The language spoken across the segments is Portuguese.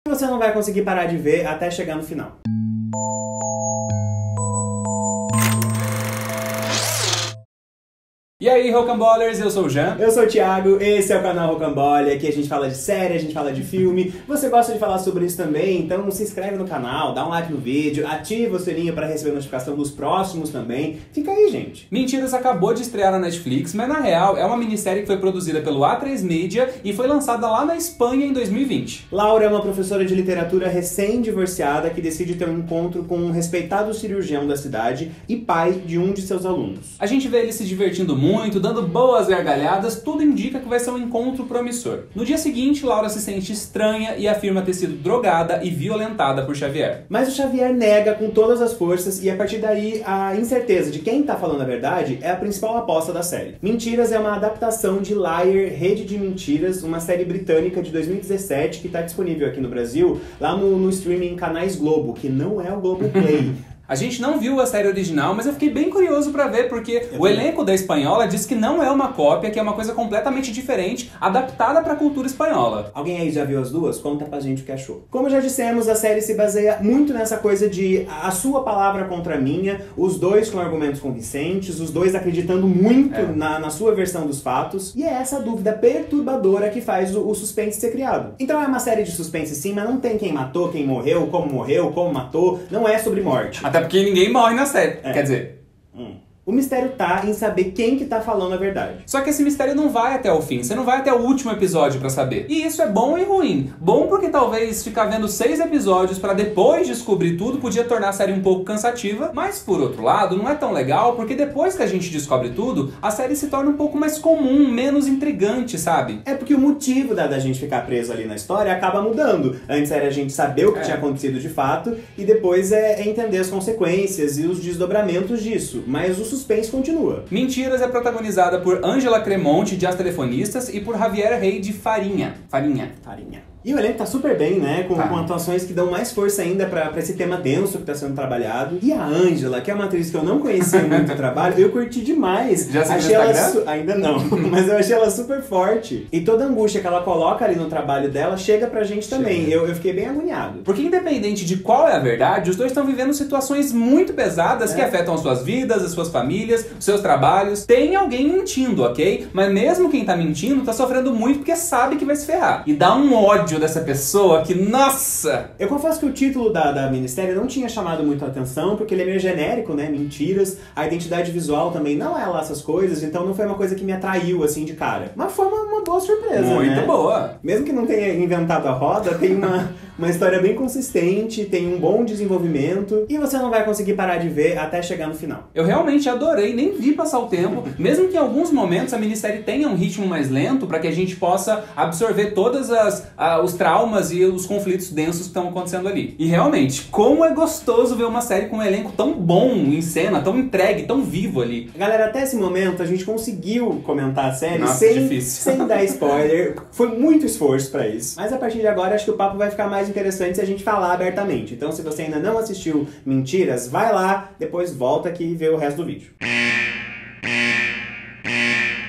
Você não vai conseguir parar de ver até chegar no final. E aí, Rocamboliers, eu sou o Jean. Eu sou o Thiago, esse é o canal Rocambole, aqui a gente fala de série, a gente fala de filme. Você gosta de falar sobre isso também, então se inscreve no canal, dá um like no vídeo, ativa o sininho para receber notificação dos próximos também. Fica aí, gente. Mentiras acabou de estrear na Netflix, mas na real é uma minissérie que foi produzida pelo A3 Media e foi lançada lá na Espanha em 2020. Laura é uma professora de literatura recém-divorciada que decide ter um encontro com um respeitado cirurgião da cidade e pai de um de seus alunos. A gente vê ele se divertindo muito, dando boas gargalhadas, tudo indica que vai ser um encontro promissor. No dia seguinte, Laura se sente estranha e afirma ter sido drogada e violentada por Xavier. Mas o Xavier nega com todas as forças e a partir daí a incerteza de quem tá falando a verdade é a principal aposta da série. Mentiras é uma adaptação de Liar, Rede de Mentiras, uma série britânica de 2017 que tá disponível aqui no Brasil, lá no streaming Canais Globo, que não é o Globoplay. A gente não viu a série original, mas eu fiquei bem curioso pra ver, porque o elenco da espanhola diz que não é uma cópia, que é uma coisa completamente diferente, adaptada pra cultura espanhola. Alguém aí já viu as duas? Conta pra gente o que achou. Como já dissemos, a série se baseia muito nessa coisa de a sua palavra contra a minha, os dois com argumentos convincentes, os dois acreditando muito na sua versão dos fatos, e é essa dúvida perturbadora que faz o suspense ser criado. Então é uma série de suspense sim, mas não tem quem matou, quem morreu, como matou, não é sobre morte. Até porque ninguém morre na série, quer dizer... O mistério tá em saber quem que tá falando a verdade. Só que esse mistério não vai até o fim, você não vai até o último episódio pra saber. E isso é bom e ruim. Bom porque talvez ficar vendo 6 episódios pra depois descobrir tudo podia tornar a série um pouco cansativa, mas por outro lado não é tão legal porque depois que a gente descobre tudo, a série se torna um pouco mais comum, menos intrigante, sabe? É porque o motivo da gente ficar preso ali na história acaba mudando. Antes era a gente saber o que tinha acontecido de fato e depois é entender as consequências e os desdobramentos disso. Mas o suspense continua. Mentiras é protagonizada por Ângela Cremonte, de As Telefonistas, e por Javier Rey, de Farinha. E o elenco tá super bem, né? Com atuações que dão mais força ainda pra esse tema denso que tá sendo trabalhado. E a Ângela, que é uma atriz que eu não conhecia muito o trabalho, eu curti demais. Já achei ela ainda não, mas eu achei ela super forte. E toda a angústia que ela coloca ali no trabalho dela chega pra gente também. Eu fiquei bem agoniado. Porque independente de qual é a verdade, os dois estão vivendo situações muito pesadas que afetam as suas vidas, as suas famílias, os seus trabalhos. Tem alguém mentindo, ok? Mas mesmo quem tá mentindo tá sofrendo muito porque sabe que vai se ferrar. E dá um ódio dessa pessoa que, nossa! Eu confesso que o título da minissérie não tinha chamado muito a atenção, porque ele é meio genérico, né? Mentiras. A identidade visual também não é lá essas coisas, então não foi uma coisa que me atraiu, assim, de cara. Mas foi uma boa surpresa, muito boa! Mesmo que não tenha inventado a roda, tem uma história bem consistente, tem um bom desenvolvimento, e você não vai conseguir parar de ver até chegar no final. Eu realmente adorei, nem vi passar o tempo, mesmo que em alguns momentos a minissérie tenha um ritmo mais lento, para que a gente possa absorver todas os traumas e os conflitos densos que estão acontecendo ali. E realmente, como é gostoso ver uma série com um elenco tão bom em cena, tão entregue, tão vivo ali. Galera, até esse momento a gente conseguiu comentar a série sem dar spoiler. Foi muito esforço pra isso. Mas a partir de agora acho que o papo vai ficar mais interessante se a gente falar abertamente. Então se você ainda não assistiu Mentiras, vai lá, depois volta aqui e vê o resto do vídeo.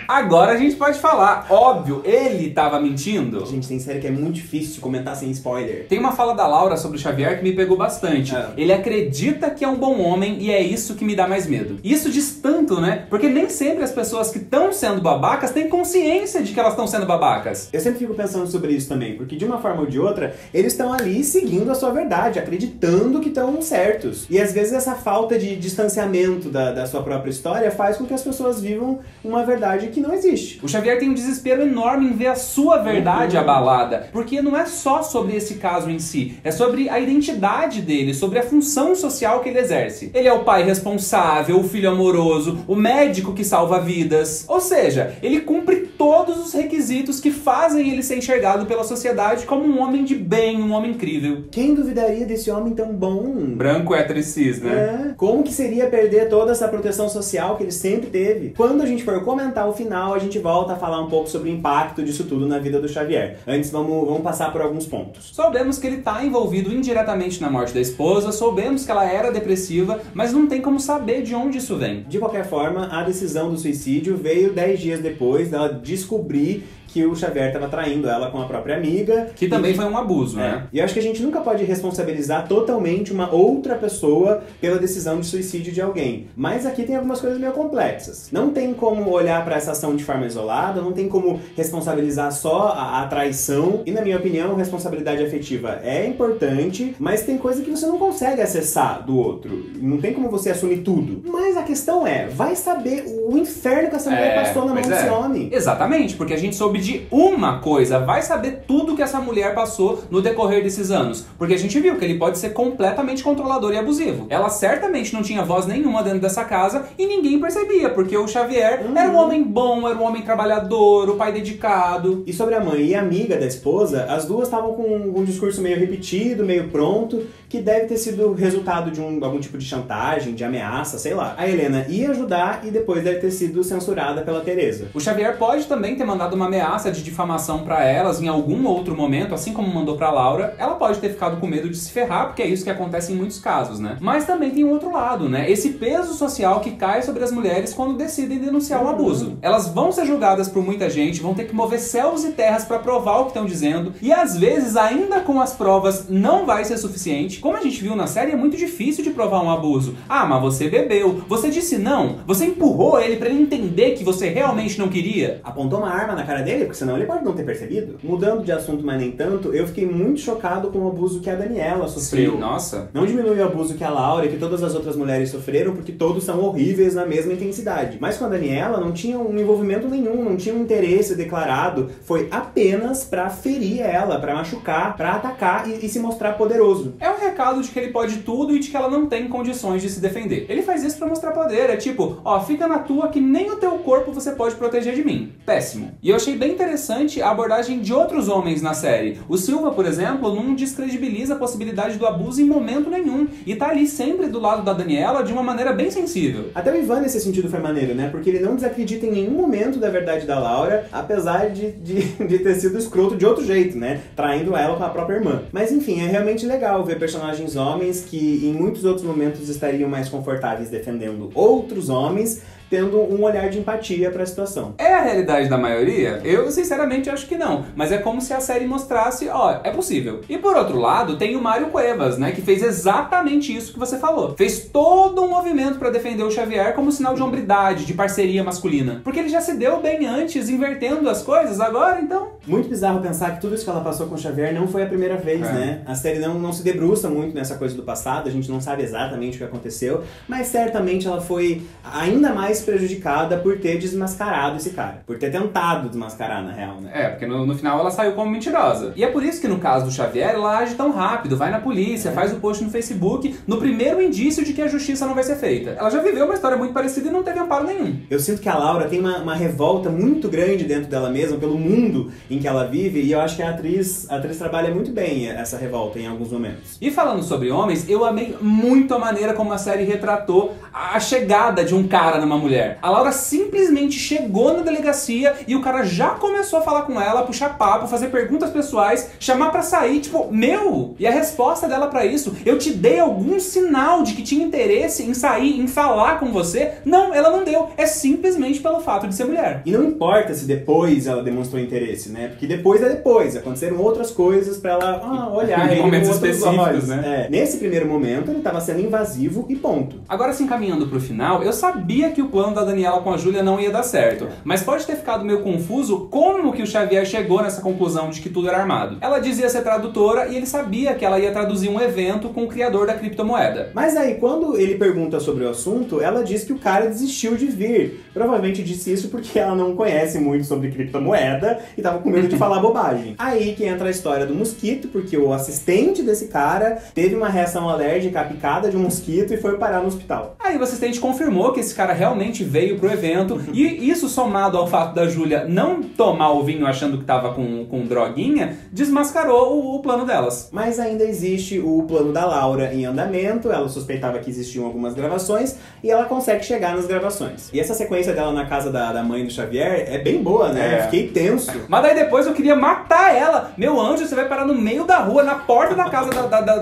Agora a gente pode falar. Óbvio, ele tava mentindo. Gente, tem série que é muito difícil de comentar sem spoiler. Tem uma fala da Laura sobre o Xavier que me pegou bastante. Ele acredita que é um bom homem e é isso que me dá mais medo. Isso diz tanto, né? Porque nem sempre as pessoas que estão sendo babacas têm consciência de que elas estão sendo babacas. Eu sempre fico pensando sobre isso também, porque de uma forma ou de outra, eles estão ali seguindo a sua verdade, acreditando que estão certos. E às vezes essa falta de distanciamento da sua própria história faz com que as pessoas vivam uma verdade que não existe. O Xavier tem um desespero enorme em ver a sua verdade abalada, porque não é só sobre esse caso em si, é sobre a identidade dele, sobre a função social que ele exerce. Ele é o pai responsável, o filho amoroso, o médico que salva vidas. Ou seja, ele cumpre todos os requisitos que fazem ele ser enxergado pela sociedade como um homem de bem, um homem incrível. Quem duvidaria desse homem tão bom? Branco, hétero e cis, né? Como que seria perder toda essa proteção social que ele sempre teve? Quando a gente for comentar o final, a gente volta a falar um pouco sobre o impacto disso tudo na vida do Xavier. Antes, vamos passar por alguns pontos. Soubemos que ele está envolvido indiretamente na morte da esposa, soubemos que ela era depressiva, mas não tem como saber de onde isso vem. De qualquer forma, a decisão do suicídio veio 10 dias depois dela descobrir que o Xavier tava traindo ela com a própria amiga. Que também foi um abuso, né? E eu acho que a gente nunca pode responsabilizar totalmente uma outra pessoa pela decisão de suicídio de alguém. Mas aqui tem algumas coisas meio complexas. Não tem como olhar pra essa ação de forma isolada, não tem como responsabilizar só a traição. E na minha opinião, responsabilidade afetiva é importante, mas tem coisa que você não consegue acessar do outro. Não tem como você assumir tudo. Mas a questão é, vai saber o inferno que essa mulher passou na mão desse homem. Exatamente, porque a gente soube de uma coisa, vai saber tudo que essa mulher passou no decorrer desses anos. Porque a gente viu que ele pode ser completamente controlador e abusivo. Ela certamente não tinha voz nenhuma dentro dessa casa e ninguém percebia, porque o Xavier era um homem bom, era um homem trabalhador, o pai dedicado. E sobre a mãe e a amiga da esposa, as duas estavam com um discurso meio repetido, meio pronto, que deve ter sido resultado de algum tipo de chantagem, de ameaça, sei lá. A Helena ia ajudar e depois deve ter sido censurada pela Teresa. O Xavier pode também ter mandado uma ameaça de difamação pra elas em algum outro momento, assim como mandou pra Laura. Ela pode ter ficado com medo de se ferrar, porque é isso que acontece em muitos casos, né? Mas também tem um outro lado, né? Esse peso social que cai sobre as mulheres quando decidem denunciar um abuso. Elas vão ser julgadas por muita gente, vão ter que mover céus e terras pra provar o que estão dizendo, e às vezes, ainda com as provas, não vai ser suficiente. Como a gente viu na série, é muito difícil de provar um abuso. Ah, mas você bebeu, você disse não, você empurrou ele pra ele entender que você realmente não queria. Apontou uma arma na cara dele, porque senão ele pode não ter percebido. Mudando de assunto, mas nem tanto, eu fiquei muito chocado com o abuso que a Daniela sofreu. Sim, nossa. Não diminui o abuso que a Laura e que todas as outras mulheres sofreram, porque todos são horríveis na mesma intensidade. Mas com a Daniela não tinha um envolvimento nenhum, não tinha um interesse declarado. Foi apenas pra ferir ela, pra machucar, pra atacar e se mostrar poderoso. É um recado de que ele pode tudo e de que ela não tem condições de se defender. Ele faz isso pra mostrar poder, é tipo, ó, fica na tua que nem o teu corpo você pode proteger de mim. Péssimo. E eu achei bem interessante a abordagem de outros homens na série. O Silva, por exemplo, não descredibiliza a possibilidade do abuso em momento nenhum. E tá ali sempre do lado da Daniela de uma maneira bem sensível. Até o Ivan nesse sentido foi maneiro, né? Porque ele não desacredita em nenhum momento da verdade da Laura, apesar de ter sido escroto de outro jeito, né? Traindo ela com a própria irmã. Mas enfim, é realmente legal ver personagens homens que em muitos outros momentos estariam mais confortáveis defendendo outros homens, tendo um olhar de empatia pra situação. É a realidade da maioria? Eu, sinceramente, acho que não. Mas é como se a série mostrasse, ó, é possível. E por outro lado, tem o Mário Cuevas, né, que fez exatamente isso que você falou. Fez todo um movimento pra defender o Xavier como sinal de hombridade, de parceria masculina. Porque ele já se deu bem antes, invertendo as coisas, agora, então... Muito bizarro pensar que tudo isso que ela passou com o Xavier não foi a primeira vez, né? A série não se debruça muito nessa coisa do passado, a gente não sabe exatamente o que aconteceu, mas certamente ela foi ainda mais prejudicada por ter desmascarado esse cara. Por ter tentado desmascarar, na real, né? É, porque no final ela saiu como mentirosa. E é por isso que no caso do Xavier, ela age tão rápido, vai na polícia, faz o post no Facebook, no primeiro indício de que a justiça não vai ser feita. Ela já viveu uma história muito parecida e não teve amparo nenhum. Eu sinto que a Laura tem uma revolta muito grande dentro dela mesma, pelo mundo em que ela vive, e eu acho que a atriz trabalha muito bem essa revolta em alguns momentos. E falando sobre homens, eu amei muito a maneira como a série retratou a chegada de um cara numa mulher. A Laura simplesmente chegou na delegacia e o cara já começou a falar com ela, puxar papo, fazer perguntas pessoais, chamar pra sair, tipo, meu! E a resposta dela pra isso, eu te dei algum sinal de que tinha interesse em sair, em falar com você? Não, ela não deu. É simplesmente pelo fato de ser mulher. E não importa se depois ela demonstrou interesse, né? Porque depois é depois. Aconteceram outras coisas pra ela olhar em ele momentos com outros específicos, olhos, né? Nesse primeiro momento, ele tava sendo invasivo e ponto. Agora, se encaminhando pro final, eu sabia que o plano da Daniela com a Júlia não ia dar certo. Mas pode ter ficado meio confuso como que o Xavier chegou nessa conclusão de que tudo era armado. Ela dizia ser tradutora e ele sabia que ela ia traduzir um evento com o criador da criptomoeda. Mas aí, quando ele pergunta sobre o assunto, ela diz que o cara desistiu de vir. Provavelmente disse isso porque ela não conhece muito sobre criptomoeda e tava com medo de falar bobagem. Aí que entra a história do mosquito, porque o assistente desse cara teve uma reação alérgica à picada de um mosquito e foi parar no hospital. Aí o assistente confirmou que esse cara realmente veio pro evento e isso somado ao fato da Júlia não tomar o vinho achando que tava com droguinha, desmascarou o plano delas. Mas ainda existe o plano da Laura em andamento, ela suspeitava que existiam algumas gravações e ela consegue chegar nas gravações. E essa sequência dela na casa da mãe do Xavier é bem boa, né? Eu fiquei tenso. Mas daí depois eu queria matar ela. Meu anjo, você vai parar no meio da rua, na porta da casa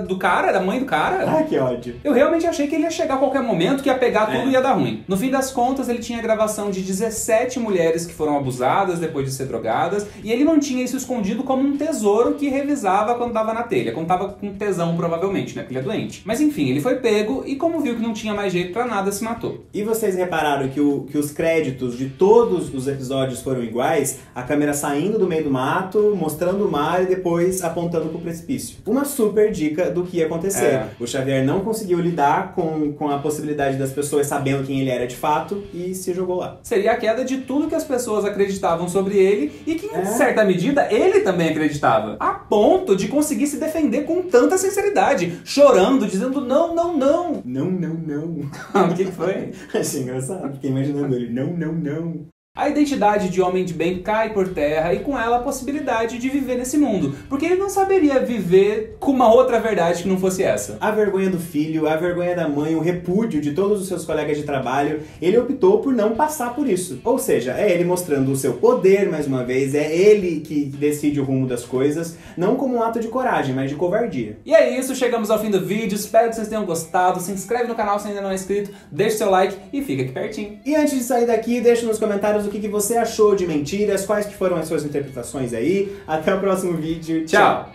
do cara, da mãe do cara. Ai, que ódio. Eu realmente achei que ele ia chegar a qualquer momento, que ia pegar tudo e ia dar ruim. No fim das das contas, ele tinha gravação de 17 mulheres que foram abusadas depois de ser drogadas, e ele mantinha isso escondido como um tesouro que revisava quando tava na telha, quando tava com tesão provavelmente, né, porque ele é doente. Mas enfim, ele foi pego e como viu que não tinha mais jeito pra nada, se matou. E vocês repararam que os créditos de todos os episódios foram iguais? A câmera saindo do meio do mato, mostrando o mar e depois apontando pro precipício. Uma super dica do que ia acontecer. O Xavier não conseguiu lidar com a possibilidade das pessoas sabendo quem ele era de fato e se jogou lá. Seria a queda de tudo que as pessoas acreditavam sobre ele e que, em certa medida, ele também acreditava. A ponto de conseguir se defender com tanta sinceridade, chorando, dizendo não, não, não. Não, não, não. O que foi? Achei engraçado, fiquei imaginando ele. Não, não, não. A identidade de homem de bem cai por terra e com ela a possibilidade de viver nesse mundo, porque ele não saberia viver com uma outra verdade que não fosse essa. A vergonha do filho, a vergonha da mãe, o repúdio de todos os seus colegas de trabalho, ele optou por não passar por isso. Ou seja, é ele mostrando o seu poder mais uma vez, é ele que decide o rumo das coisas, não como um ato de coragem, mas de covardia. E é isso, chegamos ao fim do vídeo, espero que vocês tenham gostado, se inscreve no canal se ainda não é inscrito, deixa seu like e fica aqui pertinho. E antes de sair daqui, deixa nos comentários o que você achou de Mentiras, quais que foram as suas interpretações aí. Até o próximo vídeo. Tchau!